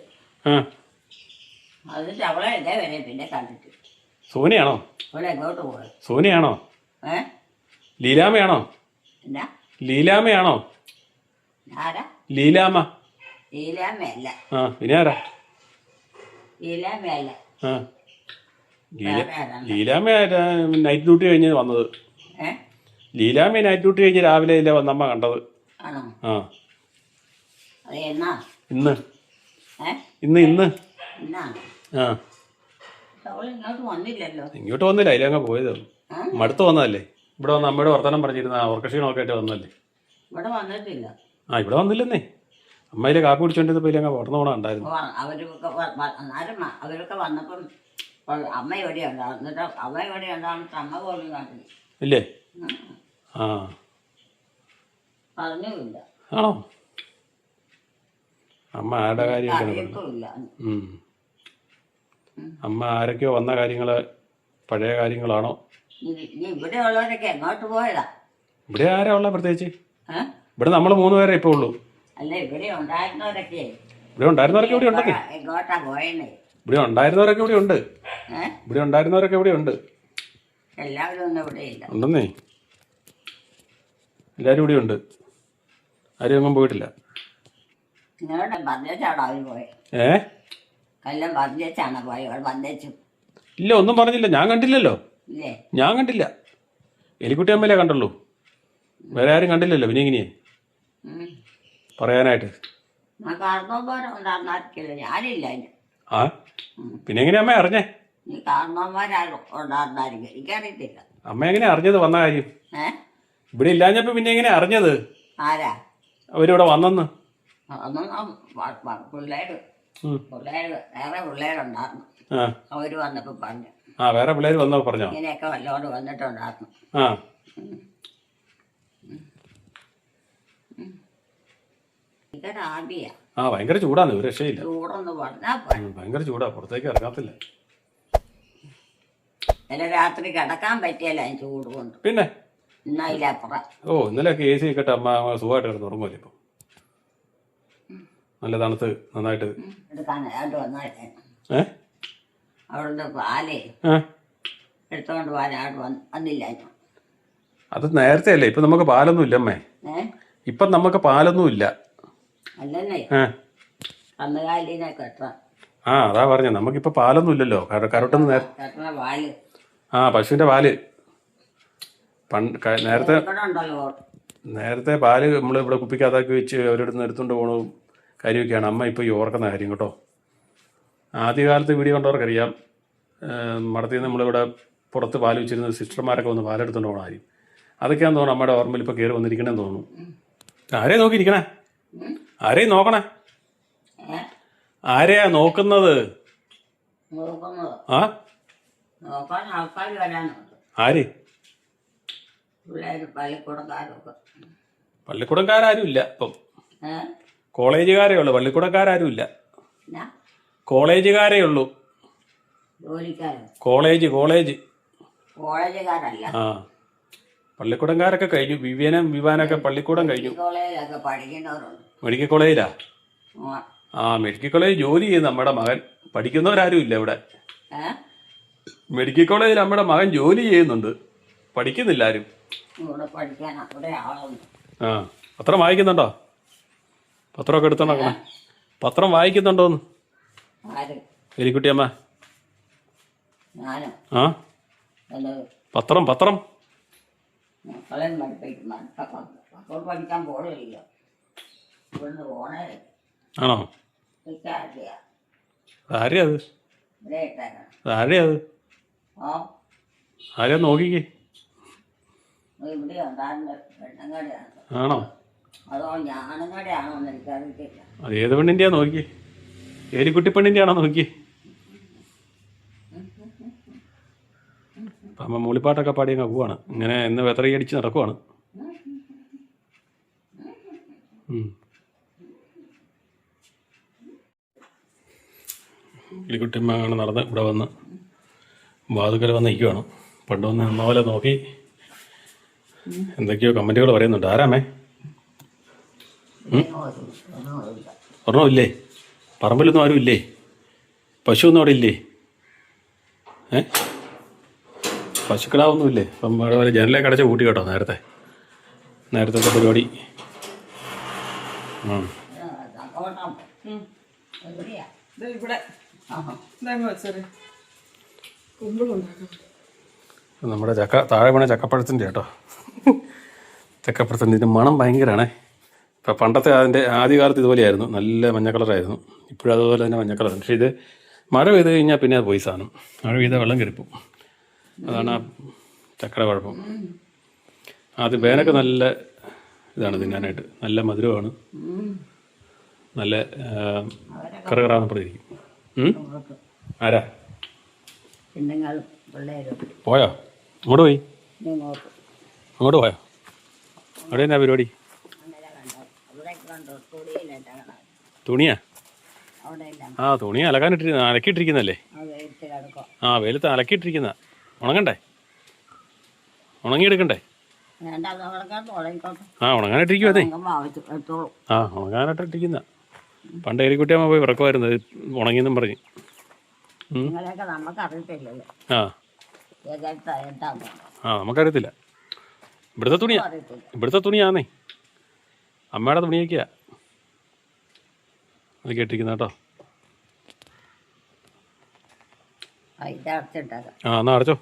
[SPEAKER 1] അതിന്റെ അവളെ ഇതേ വരെ പിന്നെ കണ്ടിട്ട്.
[SPEAKER 3] സോനിയാണോ?
[SPEAKER 1] അവളെ എങ്ങോട്ട് പോയത്?
[SPEAKER 3] സോനിയാണോ? ലീലാമയാണോ?
[SPEAKER 1] എന്നാ
[SPEAKER 3] ലീലാമയാണോ?
[SPEAKER 1] ആരാ?
[SPEAKER 3] ലീലാമ.
[SPEAKER 1] ലീലാമയല്ല.
[SPEAKER 3] ആ പിന്നെ ആരാ?
[SPEAKER 1] ലീലാമയല്ല.
[SPEAKER 3] ആ ലീലാമ നൈറ്റ് ഡ്യൂട്ടി കഴിഞ്ഞ് വന്നത്. ലീലാമ നൈറ്റ് ഡ്യൂട്ടി കഴിഞ്ഞ് രാവിലെ ഇല്ല വന്നമ്മ കണ്ടത്.
[SPEAKER 1] ആണോ?
[SPEAKER 3] ആ
[SPEAKER 1] എന്നാ?
[SPEAKER 3] ഇന്ന് ഇന്ന് ഇന്ന് ആ
[SPEAKER 1] ഇങ്ങോട്ട് വന്നില്ലല്ലോ.
[SPEAKER 3] ഇങ്ങോട്ട് വന്നില്ല, അതിലങ്ങ് പോയത്. മടുത്ത് വന്നതല്ലേ. ഇവിടെ വന്ന് അമ്മയുടെ വർത്തമാനം പറഞ്ഞിരുന്ന ഓർക്കക്ഷീണമൊക്കെ ആയിട്ട് വന്നതല്ലേ.
[SPEAKER 1] ഇവിടെ വന്നിട്ടില്ല.
[SPEAKER 3] ആ ഇവിടെ വന്നില്ലെന്നേ. അമ്മയിലെ കാപ്പി കുടിച്ചോണ്ടിരുന്നപ്പോൾ ഇതിലങ്ങ് പുറന്നു പോകണം ഉണ്ടായിരുന്നു.
[SPEAKER 1] അവരൊക്കെ വന്നപ്പം അമ്മ എവിടെ ഉണ്ടാവും. എന്നിട്ട് അമ്മ എവിടെ ഉണ്ടാവുന്നിട്ട് അമ്മ പോലും കണ്ടില്ല.
[SPEAKER 3] ഇല്ലേ? ആ
[SPEAKER 1] പറഞ്ഞില്ല.
[SPEAKER 3] ആണോ? അമ്മ ആരുടെ കാര്യമൊക്കെ അമ്മ ആരൊക്കെയോ വന്ന കാര്യങ്ങള് പഴയ കാര്യങ്ങളാണോ?
[SPEAKER 1] ഇവിടെ ഉള്ളവരൊക്കെ എങ്ങോട്ട് പോയതാ?
[SPEAKER 3] ഇവിടെ ആരാ ഉള്ള പ്രത്യേകിച്ച്? ഇവിടെ നമ്മൾ 3 പേരെ ഇപ്പൊ ഉള്ളൂ.
[SPEAKER 1] അല്ല ഇവിടെ ഉണ്ടായിരുന്നവരൊക്കെ.
[SPEAKER 3] ഇവിടെ ഉണ്ടായിരുന്നവരൊക്കെ ഇവിടെ ഉണ്ടെന്നേ.
[SPEAKER 1] എങ്ങോട്ടാ പോയെന്നേ?
[SPEAKER 3] ഇവിടെ ഉണ്ടായിരുന്നവരൊക്കെ ഇവിടെ ഉണ്ട്. ഇവിടെ ഉണ്ടായിരുന്നവരൊക്കെ ഇവിടെ ഉണ്ട്.
[SPEAKER 1] എല്ലാവരും ഒന്നും ഇവിടെ ഇല്ല.
[SPEAKER 3] ഉണ്ടെന്നേ, എല്ലാരും ഇവിടെ ഉണ്ട്. ആരും എങ്ങും പോയിട്ടില്ല.
[SPEAKER 1] നിങ്ങളുടെ ബന്ധേച്ചാണോ അവര് പോയത്? എല്ലാം ബന്ധേച്ചാണോ പോയത്? അവിടെ ബന്ധേച്ചു
[SPEAKER 3] ഇല്ല, ഒന്നും പറഞ്ഞില്ല. ഞാൻ കണ്ടില്ലല്ലോ.
[SPEAKER 1] ഇല്ലേ?
[SPEAKER 3] ഞാൻ കണ്ടില്ല. എലിക്കുട്ടി അമ്മയിലേ കണ്ടുള്ളൂ. വേറെ ആരും കണ്ടില്ലല്ലോ. പിന്നെ എങ്ങനെയാ പറയാനായിട്ട്?
[SPEAKER 1] കാരണവന്മാരുണ്ടായിരുന്നായിരിക്കില്ല, ഞാനില്ല.
[SPEAKER 3] ആ പിന്നെ എങ്ങനെയാ അമ്മ അറിഞ്ഞേ?
[SPEAKER 1] നീ കാരണവന്മാരുണ്ടായിരുന്നായിരിക്കും, എനിക്കറിയത്തില്ല.
[SPEAKER 3] അമ്മ എങ്ങനെയാ അറിഞ്ഞത് വന്ന കാര്യം? ഇവിടെ ഇല്ലാഞ്ഞപ്പോ പിന്നെ എങ്ങനെയാ അറിഞ്ഞത്?
[SPEAKER 1] ആരാ
[SPEAKER 3] അവരിവിടെ വന്നെന്ന്?
[SPEAKER 1] പിള്ളേര് വേറെ പിള്ളേരുണ്ടായിരുന്നു. അവര് വന്നപ്പോ പറഞ്ഞു.
[SPEAKER 3] ആ വേറെ പിള്ളേര് വന്നപ്പോ പറഞ്ഞോ?
[SPEAKER 1] ഇങ്ങനെയൊക്കെ വല്ലോട് വന്നിട്ടുണ്ടായിരുന്നു.
[SPEAKER 3] ആ
[SPEAKER 1] ഭയങ്കര ആവിയാ.
[SPEAKER 3] ആ ഭയങ്കര ചൂടാണ്, ഒരു രക്ഷയില്ല.
[SPEAKER 1] ചൂടൊന്ന് പറഞ്ഞാ പോയി.
[SPEAKER 3] ഭയങ്കര ചൂടാ, പുറത്തേക്ക് ഇറങ്ങാത്തില്ല.
[SPEAKER 1] ഇന്നലെ രാത്രി കിടക്കാൻ പറ്റിയല്ല ചൂട് കൊണ്ട്.
[SPEAKER 3] പിന്നെ
[SPEAKER 1] ഇന്നതിലപ്പുറം.
[SPEAKER 3] ഓ ഇന്നലെയൊക്കെ AC കിട്ടെ അമ്മ സുഖമായിട്ട് കിടന്ന് ഉറങ്ങുമല്ലോ ഇപ്പം. നല്ല തണുത്ത് നന്നായിട്ട്.
[SPEAKER 1] എടുക്കാനായിട്ട് വന്നാലേ
[SPEAKER 3] ഏ
[SPEAKER 1] അവിടുന്ന് പാലേ എടുത്തോണ്ട് പോകാനായിട്ട് വന്നില്ല.
[SPEAKER 3] അത് നേരത്തെ അല്ലേ, ഇപ്പൊ നമുക്ക് പാലൊന്നും ഇല്ല അമ്മേ. ഇപ്പൊ നമുക്ക് പാലൊന്നും ഇല്ല.
[SPEAKER 1] അല്ലെന്നേ കന്നുകാലിനെ കെട്ടണം.
[SPEAKER 3] ആ അതാ പറഞ്ഞ, നമുക്കിപ്പോ പാലൊന്നും ഇല്ലല്ലോ. കറക്റ്റൊന്നും
[SPEAKER 1] കെട്ടണ പാല്.
[SPEAKER 3] ആ പശുവിന്റെ പാല് നേരത്തെ
[SPEAKER 1] ഉണ്ടല്ലോ.
[SPEAKER 3] നേരത്തെ പാല് നമ്മൾ ഇവിടെ കുപ്പിക്കകത്താക്കി വെച്ച് അവരെടുത്ത് എടുത്തുകൊണ്ട് പോകണതും കാര്യമൊക്കെയാണ് അമ്മ ഇപ്പോൾ ഈ ഓർക്കുന്ന കാര്യം കേട്ടോ. ആദ്യകാലത്ത് വീഡിയോ കണ്ടവർക്കറിയാം, മടത്തിൽ നിന്ന് നമ്മളിവിടെ പുറത്ത് പാല് വെച്ചിരുന്ന സിസ്റ്റർമാരൊക്കെ വന്ന് പാലെടുത്തുകൊണ്ട് പോകണ കാര്യം. അതൊക്കെയാന്ന് തോന്നുന്നു നമ്മുടെ ഓർമ്മയിൽ ഇപ്പോൾ കയറി വന്നിരിക്കണേന്ന് തോന്നുന്നു. ആരെയും നോക്കിയിരിക്കണേ? ആരെയും നോക്കണേ? ആരെയാ നോക്കുന്നത്? ആ
[SPEAKER 1] നോക്കാൻ ആൾക്കാർ വരാനുണ്ട്.
[SPEAKER 3] ആര്?
[SPEAKER 1] പിള്ളേർ പള്ളിക്കൂടക്കാരൊക്കെ.
[SPEAKER 3] പള്ളിക്കൂടക്കാരും ഇല്ല ഇപ്പം. കോളേജുകാരേ ഉള്ളു, പള്ളിക്കൂടക്കാരും ഇല്ല. കോളേജുകാരേ ഉള്ളൂ.
[SPEAKER 1] ജോലിക്കാരോ? കോളേജുകാരല്ല.
[SPEAKER 3] ആ പള്ളിക്കൂടംകാരൊക്കെ കഴിഞ്ഞു. വിവാനൊക്കെ പള്ളിക്കൂടം കഴിഞ്ഞു.
[SPEAKER 1] കോളേജിലൊക്കെ പഠിക്കുന്നവരുണ്ട്.
[SPEAKER 3] മെഡിക്കൽ കോളേജിലാ? ആ മെഡിക്കൽ കോളേജ് ജോലി ചെയ്യുന്ന നമ്മുടെ മകൻ. പഠിക്കുന്നവരാരും ഇല്ല ഇവിടെ. മെഡിക്കൽ കോളേജിൽ നമ്മുടെ മകൻ ജോലി ചെയ്യുന്നുണ്ട്, പഠിക്കുന്നില്ല ആരും. ആ പത്രം വായിക്കുന്നുണ്ടോ? പത്രമൊക്കെ എടുത്തോണ്ടോ? പത്രം വായിക്കുന്നുണ്ടോന്ന് എലിക്കുട്ടിയമ്മ? ആ പത്രം
[SPEAKER 1] പഠിക്കാൻ പോണില്ല.
[SPEAKER 3] ആണോ? ആരെയാ അത്? ആരെയാ അത്? ആരെയാ നോക്കിക്കേ. ആണോ?
[SPEAKER 1] അതോ ഞാനങ്ങടെയാണോ എന്ന് എനിക്കറിയത്തില്ല.
[SPEAKER 3] അത് ഏത് പെണ്ണിന്റെയാ നോക്കി? ഏലിക്കുട്ടി പെണ്ണിന്റെ ആണോ നോക്കി? അമ്മ മൂളിപ്പാട്ടൊക്കെ പാടി അങ്ങ് പോവാണ്. ഇങ്ങനെ ഇന്ന് വെതറി അടിച്ച് നടക്കുവാണ്. എലിക്കുട്ടിയമ്മ അങ്ങനെ നടന്ന് ഇവിടെ വന്ന് വാതുക്കൽ വന്ന് നിൽക്കുവാണ്. പണ്ട് വന്ന് നിന്ന പോലെ നോക്കി എന്തൊക്കെയോ കമൻറ്റുകൾ പറയുന്നുണ്ട്. ആരാമേ? ഒരെണ്ണമില്ലേ? പറമ്പിലൊന്നും ആരും ഇല്ലേ? പശുവൊന്നും അവിടെ ഇല്ലേ? പശുക്കിടാവൊന്നും ഇല്ലേ? അപ്പം അതുപോലെ ജനലൊക്കെ അടച്ച് കൂട്ടി കേട്ടോ നേരത്തെ പരിപാടി. നമ്മുടെ താഴെ വീണ ചക്കപ്പഴത്തിൻ്റെ കേട്ടോ. ചക്കപ്പഴത്തിൻ്റെ മണം ഭയങ്കരമാണേ. ഇപ്പം പണ്ടത്തെ അതിൻ്റെ ആദ്യകാലത്ത് ഇതുപോലെയായിരുന്നു, നല്ല മഞ്ഞ കളറായിരുന്നു. ഇപ്പോഴും അതുപോലെ തന്നെ മഞ്ഞ കളറാണ്. പക്ഷേ ഇത് മഴ പെയ്ത് കഴിഞ്ഞാൽ പിന്നെ അത് പോയി സാധനം. മഴ പെയ്താൽ വെള്ളം കയറിപ്പോവും. അതാണ് ആ ചക്കയുടെ കുഴപ്പം. അത് വേനൊക്കെ നല്ല ഇതാണ് തിന്നാനായിട്ട്, നല്ല മധുരമാണ്, നല്ല കറുകറാന്നപ്പോഴേക്കും. ആരാ പോയോ? അങ്ങോട്ട് പോയി? അങ്ങോട്ട് പോയോ? അവിടെ എന്നാ പരിപാടി? തുണിയാ? ആ തുണി അലക്കിയിട്ടിരിക്കുന്നല്ലേ? ആ വെയിലത്ത് അലക്കിയിട്ടിരിക്കുന്ന. ഉണങ്ങണ്ടേ? ഉണങ്ങിയെടുക്കണ്ടേ? ആ ഉണങ്ങാനായിട്ടിരിക്കും. അതെ ആ ഉണങ്ങാനായിട്ടിരിക്കുന്ന. പണ്ട് എലിക്കുട്ടിയമ്മ പോയി വിറക്കുമായിരുന്നു ഉണങ്ങിയെന്നും പറഞ്ഞ്. ആ നമുക്കറിയത്തില്ല. ഇവിടുത്തെ തുണിയാന്നേ, അമ്മയുടെ തുണിയൊക്കെയാ അത് കേട്ടിരിക്കുന്ന കേട്ടോ. ആ എന്നാ അടച്ചോ.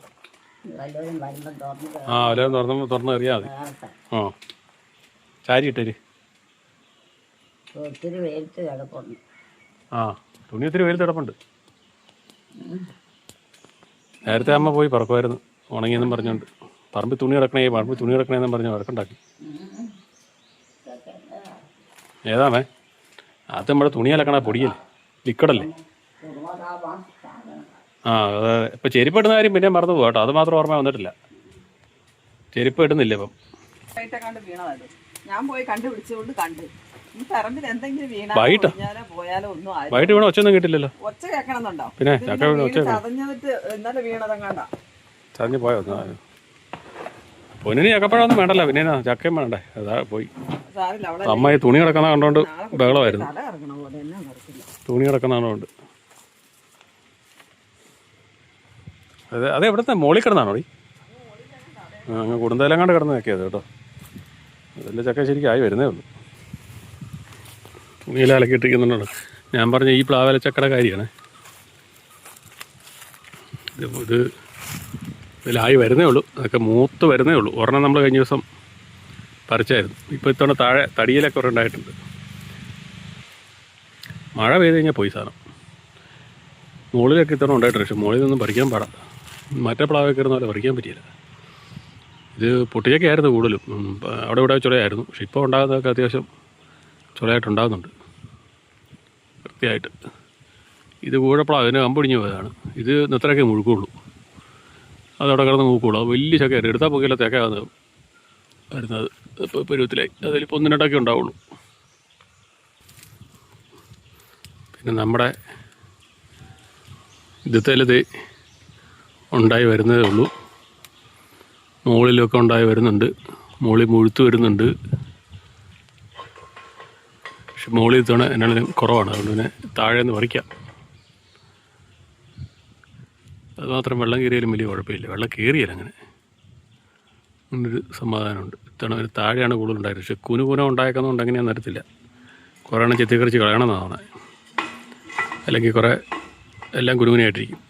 [SPEAKER 3] ആ വല്ലവരും തുറന്ന് എറിയാൽ മതി. ആ ചാരി ഇട്ടേര്. ആ തുണി ഒത്തിരി വെയിലത്ത് കിടപ്പുണ്ട്. നേരത്തെ അമ്മ പോയി പറക്കുമായിരുന്നു ഉണങ്ങിയെന്നും പറഞ്ഞുകൊണ്ട്. പറമ്പിൽ തുണി കിടക്കണേന്നും പറഞ്ഞ് വഴക്കുണ്ടാക്കി. ഏതാമേ? അത് നമ്മുടെ തുണി അലക്കണ പൊടിയല്ലേ, ലിക്വിഡല്ലേ? ആ അതെ. ഇപ്പം ചെരുപ്പ് ഇടുന്ന കാര്യം പിന്നെ മറന്നു പോകാം കേട്ടോ. അത് മാത്രം ഓർമ്മ വന്നിട്ടില്ല. ചെരുപ്പ് ഇടുന്നില്ല ഇപ്പം.
[SPEAKER 2] വീണതായത് ഞാൻ പോയി കണ്ടുപിടിച്ചുകൊണ്ട് ഈ പറമ്പിൽ എന്തെങ്കിലും
[SPEAKER 3] വൈകിട്ടോ?
[SPEAKER 2] വീണാലോ പോയാലോ ഒന്നും ആരും
[SPEAKER 3] വൈകിട്ട് വീണ ഒച്ചയൊന്നും കിട്ടില്ലല്ലോ.
[SPEAKER 2] ഒച്ച കേൾക്കണമെന്നുണ്ടോ?
[SPEAKER 3] പിന്നെ ചക്ക വീണ ഒച്ച
[SPEAKER 2] ചതഞ്ഞിട്ട് ഇന്നലെ വീണതെങ്ങാണ്ടാ.
[SPEAKER 3] ചതഞ്ഞ് പോയോ? പൊന്നിന് ചക്കപ്പഴമൊന്നും വേണ്ടല്ലോ, പിന്നെ ചക്കയും വേണ്ടേ, അതാ പോയി.
[SPEAKER 2] സാരില്ല, അവിടെ
[SPEAKER 3] അമ്മ ഈ തുണി കിടക്കുന്ന കണ്ടോണ്ട് ബഹളമായിരുന്നു.
[SPEAKER 2] തല ഇറങ്ങണ പോലെ എന്നാ നടക്കില്ല.
[SPEAKER 3] തുണി കിടക്കുന്ന കണ്ടോണ്ട്. അത് എവിടുത്തെ മോളിൽ കിടന്നാണോ? അങ്ങ് കുടുംബയിലെങ്ങാണ്ട് കിടന്ന് നോക്കിയത് കേട്ടോ. അതെല്ലാം ചക്ക ശരിക്കും ആയി വരുന്നേ ഉള്ളൂ. തുണിയിൽ അലക്കിയിട്ടിരിക്കുന്നുണ്ടോ? ഞാൻ പറഞ്ഞ ഈ പ്ലാവേല ചക്കയുടെ കാര്യമാണ്. ഇത് ഇതിലായി വരുന്നേ ഉള്ളൂ, അതൊക്കെ മൂത്ത് വരുന്നേ ഉള്ളൂ. ഒരെണ്ണം നമ്മൾ കഴിഞ്ഞ ദിവസം പറിച്ചായിരുന്നു. ഇപ്പോൾ ഇത്തവണ താഴെ തടിയിലൊക്കെ ഒരു ഉണ്ടായിട്ടുണ്ട്. മഴ പെയ്ത് കഴിഞ്ഞാൽ പോയി സാധനം. മുകളിലൊക്കെ ഇത്തവണ ഉണ്ടായിട്ടുണ്ട്, പക്ഷേ മുകളിൽ നിന്നും പറിക്കാൻ പാടാം. മറ്റേ പ്ലാവൊക്കെ കയറുന്ന പോലെ പറിക്കാൻ പറ്റിയില്ല. ഇത് പൊട്ടിയൊക്കെയായിരുന്നു കൂടുതലും, അവിടെ ഇവിടെ ചുളയായിരുന്നു. പക്ഷെ ഇപ്പോൾ ഉണ്ടാകുന്നതൊക്കെ അത്യാവശ്യം ചുളയായിട്ടുണ്ടാകുന്നുണ്ട് വൃത്തിയായിട്ട്. ഇത് കൂഴപ്പള അതിന് കമ്പൊടിഞ്ഞ് പോയതാണ്. ഇത് ഇത്രയൊക്കെ മുഴുക്കുള്ളൂ, അതവിടെ കിടന്ന് മൂക്കുള്ളൂ. അത് വലിയ ചക്കയായിരുന്നു, എടുത്താൽ പൊക്കിയില്ല തേക്കാന്ന് വരുന്നത്. ഇപ്പോൾ പരുവത്തിലായി, അതിലിപ്പോൾ 1-2 ഉണ്ടാവുള്ളൂ. പിന്നെ നമ്മുടെ ഇതത്തേലത് ഉണ്ടായി വരുന്നതേ ഉള്ളൂ. മുകളിലൊക്കെ ഉണ്ടായി വരുന്നുണ്ട്, മുകളിൽ മുഴുത്ത് വരുന്നുണ്ട്. പക്ഷെ മുകളിൽ തവണ എന്നാലും കുറവാണ്, അതുകൊണ്ട് പിന്നെ താഴെ നിന്ന് പറിക്കാം. അതുമാത്രം വെള്ളം കയറിയാലും വലിയ കുഴപ്പമില്ല, വെള്ളം കയറിയാലും അങ്ങനൊരു സമാധാനമുണ്ട്. ഇത്തവണ ഒരു താഴെയാണ് കൂടുതലുണ്ടായത്. പക്ഷെ കുന ഉണ്ടാക്കുന്നതുകൊണ്ട് എങ്ങനെയാണെന്ന് അറിയത്തില്ല. കുറേ എണ്ണം ചെത്തിക്കറിച്ച് കളയണമെന്നാണ്, അല്ലെങ്കിൽ കുറേ എല്ലാം കുനുകുനായിട്ടിരിക്കും.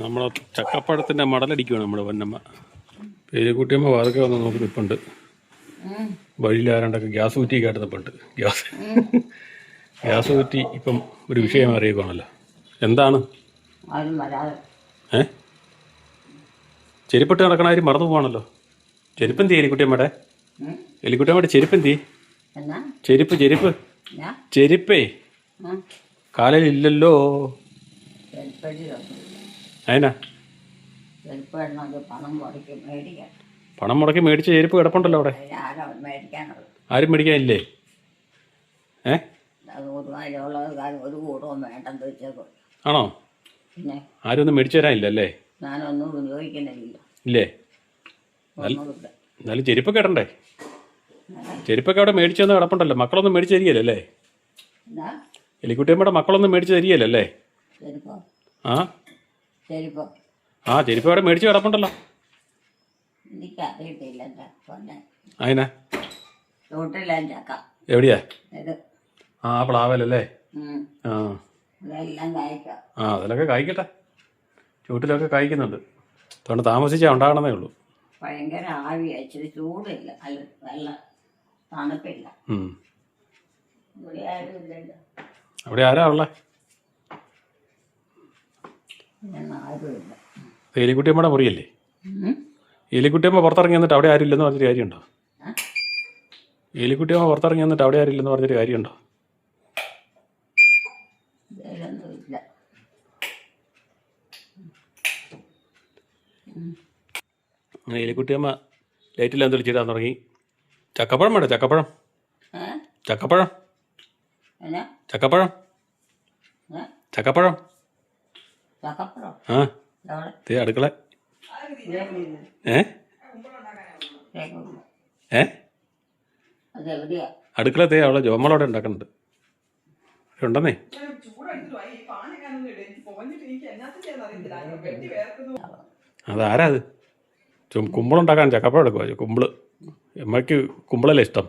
[SPEAKER 3] നമ്മളെ ചക്കപ്പഴത്തിൻ്റെ മടലടിക്കുകയാണ് നമ്മുടെ വന്നമ്മ. പേരുകുട്ടിയമ്മ വാതൊക്കെ വന്ന് നോക്കി നിൽപ്പുണ്ട്. വഴിയിൽ ആരാണ്ടൊക്കെ ഗ്യാസ് കുറ്റിയൊക്കെ ആയിട്ട് നിൽപ്പുണ്ട്. ഗ്യാസ് കുറ്റി ഇപ്പം ഒരു വിഷയം അറിയിക്കുകയാണല്ലോ. എന്താണ് ചെരുപ്പിട്ട് നടക്കണ കാര്യം മറന്നു പോവാണല്ലോ. ചെരുപ്പെന്തി എലിക്കുട്ടിയമ്മയുടെ? എലിക്കുട്ടിയമ്മയുടെ ചെരുപ്പെന്തി? ചെരുപ്പ് ചെരുപ്പേ കാലിലില്ലല്ലോ. അതിനാ പണം മുടക്കി മേടിച്ച ചെരുപ്പ് കിടപ്പുണ്ടല്ലോ അവിടെ. ആരും മേടിക്കാനില്ലേ? ആണോ? ആരും ഒന്നും മേടിച്ചു തരാനില്ലല്ലേ?
[SPEAKER 1] ഞാനൊന്നും ഉപയോഗിക്കുന്നില്ല.
[SPEAKER 3] ഇല്ലേ? എന്നാലും ചെരുപ്പൊക്കെ ഇടണ്ടേ? ചെരുപ്പൊക്കെ അവിടെ മേടിച്ചു തന്ന കിടപ്പുണ്ടല്ലോ. മക്കളൊന്നും മേടിച്ചു തരികയല്ലേ? എലിക്കുട്ടിയമ്മയുടെ മക്കളൊന്നും മേടിച്ചു തരികയല്ലേ? ചെരുപ്പ് അവിടെ മേടിച്ച് കിടപ്പുണ്ടല്ലോ. അതിനാ എവിടെയാ? പ്ലാവലല്ലേ? അതിലൊക്കെ കായ്ക്കട്ടെ. ചൂട്ടിലൊക്കെ കായ്ക്കുന്നുണ്ട്. അതുകൊണ്ട് താമസിച്ചാൽ ഉണ്ടാകണമെന്നേ ഉള്ളൂ.
[SPEAKER 1] ഭയങ്കര ആവിയാ, ഇച്ചിരി ചൂടില്ല, നല്ല തണുപ്പില്ല.
[SPEAKER 3] അവിടെ ആരാ ഉള്ളേ? എലിക്കുട്ടിയമ്മയുടെ മുറിയല്ലേ? എലിക്കുട്ടിയമ്മ പുറത്തിറങ്ങി വന്നിട്ട് അവിടെ ആരും ഇല്ലെന്ന് പറഞ്ഞൊരു കാര്യമുണ്ടോ? എലിക്കുട്ടിയമ്മ പുറത്തിറങ്ങി വന്നിട്ട് അവിടെ ആരും ഇല്ലെന്ന് പറഞ്ഞൊരു കാര്യമുണ്ടോ? എലിക്കുട്ടിയമ്മ ലൈറ്റില്ലാന്ന് തെളിച്ചിടാൻ തുടങ്ങി. ചക്കപ്പഴം വേണ്ട? ചക്കപ്പഴം ചക്കപ്പഴം ചക്കപ്പഴം ചക്കപ്പഴം അടുക്കള അടുക്കള അവളെ ജോമളോടെ ഉണ്ടാക്കുന്നുണ്ട്. ഉണ്ടെന്നേ. അതാരാ അത്? കുമ്പളുണ്ടാക്കാൻ ചക്കപ്പഴം എടുക്കുക. കുമ്പിള് അമ്മയ്ക്ക് കുമ്പിളല്ലേ ഇഷ്ടം.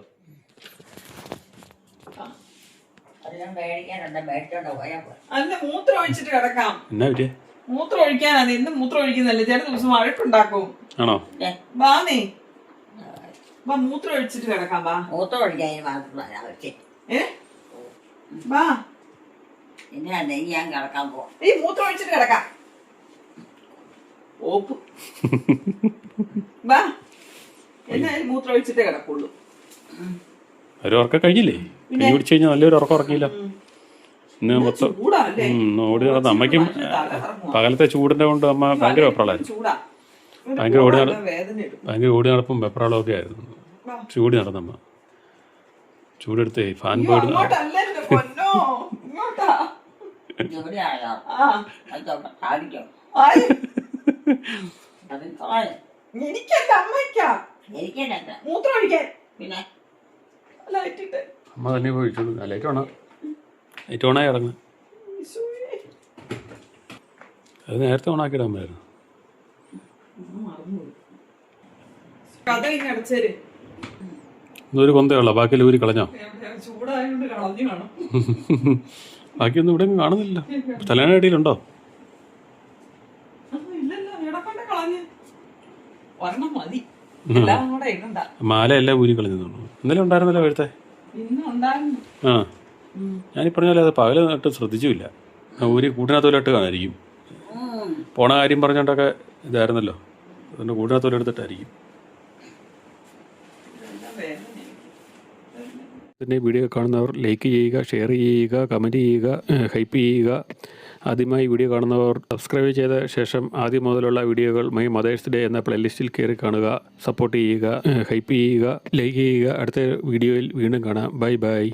[SPEAKER 2] മൂത്രം ഒഴിച്ചിട്ട് കിടക്കാം.
[SPEAKER 3] എന്നാ പറ്റിയ?
[SPEAKER 2] മൂത്രം ഒഴിക്കാനാണ് ഇന്ന് മൂത്രം ഒഴിക്കുന്നല്ലേ. ചില ദിവസം വഴക്കുണ്ടാക്കും.
[SPEAKER 3] ആണോ?
[SPEAKER 2] വാന്നേ മൂത്രം ഒഴിച്ചിട്ട് കിടക്കാം.
[SPEAKER 1] മൂത്രം ഒഴിക്കാൻ ഞാൻ കിടക്കാൻ പോവാം.
[SPEAKER 2] ഈ മൂത്രം ഒഴിച്ചിട്ട് കിടക്കാം. ഓപ്പ് എന്നാലും മൂത്രം ഒഴിച്ചിട്ടേ കിടക്കുള്ളൂ.
[SPEAKER 3] ഒരു ഉറക്കം കഴിഞ്ഞില്ലേ? കഞ്ഞി കുടിച്ചു കഴിഞ്ഞാൽ നല്ലൊരു ഉറക്കം ഉറക്കിയില്ല. ഇന്ന് മൊത്തം ഓടി നടന്ന അമ്മയ്ക്കും പകലത്തെ ചൂടിന്റെ കൊണ്ട് അമ്മ ഭയങ്കര വെപ്രാളായിരുന്നു. ഭയങ്കര ഓടി നടപ്പും വെപ്രാളവും ഒക്കെ ആയിരുന്നു. ചൂടി നടന്നമ്മ. ചൂടെടുത്തേ ഫാൻ
[SPEAKER 2] അയ്യോ,
[SPEAKER 3] ബോർഡ്.
[SPEAKER 2] അങ്ങോട്ടല്ല എന്റെ പൊന്നോ, ഇങ്ങോട്ടാ.
[SPEAKER 1] എവിടെയാണോ
[SPEAKER 2] ആ,
[SPEAKER 1] അതൊക്കെ കാണിക്കും.
[SPEAKER 2] ആയി.
[SPEAKER 1] അത്
[SPEAKER 2] എനിക്കല്ല, അമ്മയ്ക്കാ.
[SPEAKER 1] എനിക്കല്ല
[SPEAKER 2] മൂത്രം ഒഴിക്കാൻ
[SPEAKER 1] പിന്നെ
[SPEAKER 2] ലൈറ്റ് ഇട്ട്.
[SPEAKER 3] അമ്മ തന്നെ പോയി ചോളൂ. ലൈറ്റ് ഓണാ, ലൈറ്റ് ഓണായി കിടങ്ങ്.
[SPEAKER 2] ഈശോയെ.
[SPEAKER 3] അത് നേരത്തെ ഓണാക്കിയിടാൻ പറ്റുമായിരുന്നു.
[SPEAKER 2] മറന്നുപോയി. കഥ ഇങ്ങനെ അടച്ചേര്.
[SPEAKER 3] ഇതൊരു കൊന്തയുള്ള ബാക്കി ഊരി കളഞ്ഞോ?
[SPEAKER 2] ചൂടായോണ്ട് കളഞ്ഞു കാണും.
[SPEAKER 3] ബാക്കിയൊന്നും ഇവിടെ കാണുന്നില്ല. തലേനടിയിലുണ്ടോ?
[SPEAKER 2] ഇല്ലല്ലോ, ഇവിടെ കൊണ്ട് കളഞ്ഞ്. ഒരെണ്ണം മതി, എല്ലാം കൂടെ ഇടണ്ട.
[SPEAKER 3] മാല എല്ലാം ഊരി കളഞ്ഞു. ഇന്നലെ ഉണ്ടായിരുന്നല്ലോ എഴുത്തെ.
[SPEAKER 2] ഇന്ന് ഉണ്ടായിരുന്നു.
[SPEAKER 3] ആ, ഞാനീ പറഞ്ഞ പോലെ അത് പകല് നട്ട് ശ്രദ്ധിച്ചുമില്ല. ഊരി കൂട്ടിനകത്തോലിട്ട് കാണായിരിക്കും. പോണ കാര്യം പറഞ്ഞോണ്ടൊക്കെ ഇതായിരുന്നല്ലോ, അതുകൊണ്ട് കൂട്ടിനകത്തോലെടുത്തിട്ടായിരിക്കും. പിന്നെ വീഡിയോ കാണുന്നവർ ലൈക്ക് ചെയ്യുക, ഷെയർ ചെയ്യുക, കമൻറ്റ് ചെയ്യുക, ഹൈപ്പ് ചെയ്യുക. ആദ്യമായി വീഡിയോ കാണുന്നവർ സബ്സ്ക്രൈബ് ചെയ്ത ശേഷം ആദ്യം മുതലുള്ള വീഡിയോകൾ മൈ മദേഴ്സ് ഡേ എന്ന പ്ലേലിസ്റ്റിൽ കയറി കാണുക. സപ്പോർട്ട് ചെയ്യുക, ഹൈപ്പ് ചെയ്യുക, ലൈക്ക് ചെയ്യുക. അടുത്ത വീഡിയോയിൽ വീണ്ടും കാണാം. Bye bye.